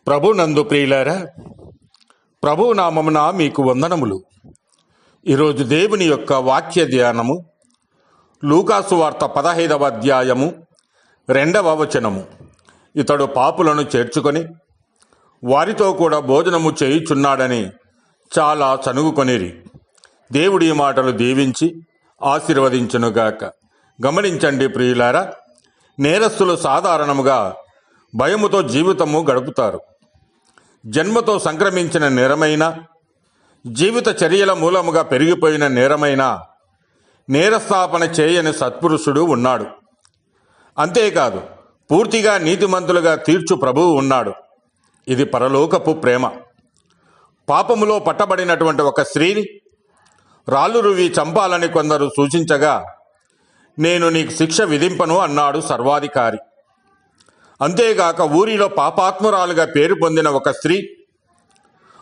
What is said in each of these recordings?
ప్రభు నందు ప్రియులారా, ప్రభు నామమున మీకు వందనములు. ఈరోజు దేవుని యొక్క వాక్య ధ్యానము లూకాసు వార్త 15వ అధ్యాయము 2వ వచనము. ఇతడు పాపులను చేర్చుకొని వారితో కూడా భోజనము చేయుచున్నాడని చాలా చనుగుకొనిరి. దేవుడి మాటలు దీవించి ఆశీర్వదించునుగాక. గమనించండి ప్రియులారా, నేరస్తులు సాధారణముగా భయముతో జీవితము గడుపుతారు. జన్మతో సంక్రమించిన నేరమైన, జీవిత చర్యల మూలముగా పెరిగిపోయిన నేరమైన నేరస్థాపన చేయని సత్పురుషుడు ఉన్నాడు. అంతేకాదు, పూర్తిగా నీతిమంతులుగా తీర్చు ప్రభువు ఉన్నాడు. ఇది పరలోకపు ప్రేమ. పాపములో పట్టబడినటువంటి ఒక స్త్రీని రాళ్ళు రువి చంపాలని కొందరు సూచించగా, నేను నీకు శిక్ష విధింపను అన్నాడు సర్వాధికారి. అంతేగాక ఊరిలో పాపాత్మురాలుగా పేరు పొందిన ఒక స్త్రీ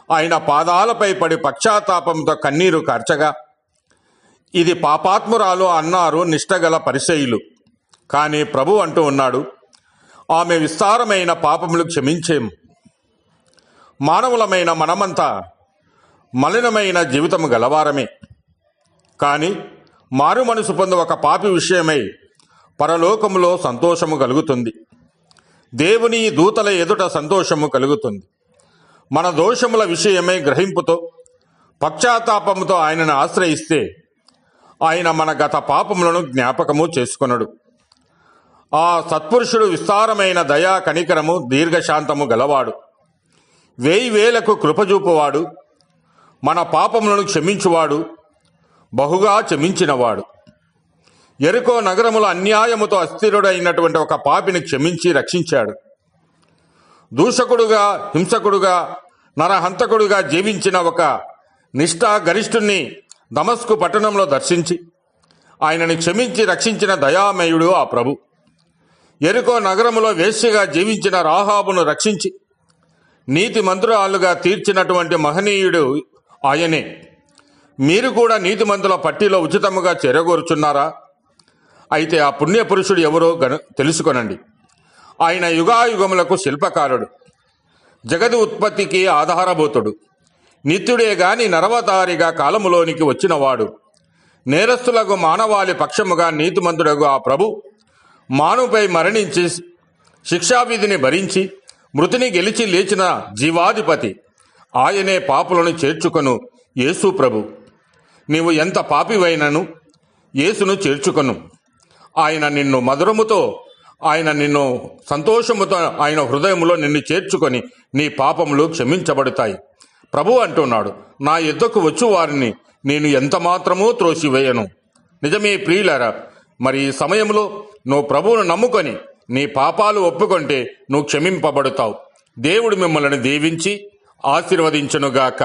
ఆయన పాదాలపై పడి పశ్చాత్తాపంతో కన్నీరు కార్చగా, ఇది పాపాత్మురాలు అన్నారు నిష్టగల పరిసయ్యులు. కానీ ప్రభు అంటూ ఉన్నాడు, ఆమె విస్తారమైన పాపములు క్షమించేము. మానవులమైన మనమంతా మలినమైన జీవితము గలవారమే. కానీ మారు మనసు పొంది ఒక పాపి విషయమై పరలోకములో సంతోషము కలుగుతుంది. దేవుని దూతల ఎదుట సంతోషము కలుగుతుంది. మన దోషముల విషయమై గ్రహింపుతో పశ్చాత్తాపముతో ఆయనను ఆశ్రయిస్తే ఆయన మన గత పాపములను జ్ఞాపకము చేసుకొనడు. ఆ సత్పురుషుడు విస్తారమైన దయా కనికరము దీర్ఘశాంతము గలవాడు, 1000 కృపజూపువాడు, మన పాపములను క్షమించువాడు, బహుగా క్షమించినవాడు. యెరికో నగరములో అన్యాయముతో అస్థిరుడైనటువంటి ఒక పాపిని క్షమించి రక్షించాడు. దూషకుడుగా, హింసకుడుగా, నరహంతకుడుగా జీవించిన ఒక నిష్ఠా గరిష్ఠుణ్ణి దమస్కు పట్టణంలో దర్శించి ఆయనని క్షమించి రక్షించిన దయామయుడు ఆ ప్రభు. యెరికో నగరములో వేశ్యగా జీవించిన రాహాబును రక్షించి నీతి మంత్రురాలుగా తీర్చినటువంటి మహనీయుడు ఆయనే. మీరు కూడా నీతిమంతుల పట్టిలో ఉచితముగా చేరగోరుచున్నారా? అయితే ఆ పుణ్యపురుషుడు ఎవరో తెలుసుకొనండి. ఆయన యుగాయుగములకు శిల్పకారుడు, జగది ఉత్పత్తికి ఆధారభూతుడు, నిత్యుడే గాని నరవతారిగా కాలములోనికి వచ్చినవాడు. నేరస్తులకు మానవాళి పక్షముగా నీతిమంతుడగు ఆ ప్రభు మానుపై మరణించి శిక్షావిధిని భరించి మృతిని గెలిచి లేచిన జీవాధిపతి. ఆయనే పాపులను చేర్చుకొను యేసు ప్రభు. నీవు ఎంత పాపివైనను యేసును చేర్చుకొను. ఆయన నిన్ను మధురముతో, ఆయన నిన్ను సంతోషముతో, ఆయన హృదయములో నిన్ను చేర్చుకొని నీ పాపములు క్షమించబడతాయి. ప్రభు అంటున్నాడు, నా యొద్దకు వచ్చు వారిని నేను ఎంత మాత్రమూ త్రోసివేయను. నిజమే ప్రియులారా, మరి ఈ సమయంలో నువ్వు ప్రభువును నమ్ముకొని నీ పాపాలు ఒప్పుకొంటే నువ్వు క్షమింపబడతావు. దేవుడు మిమ్మల్ని దీవించి ఆశీర్వదించునుగాక.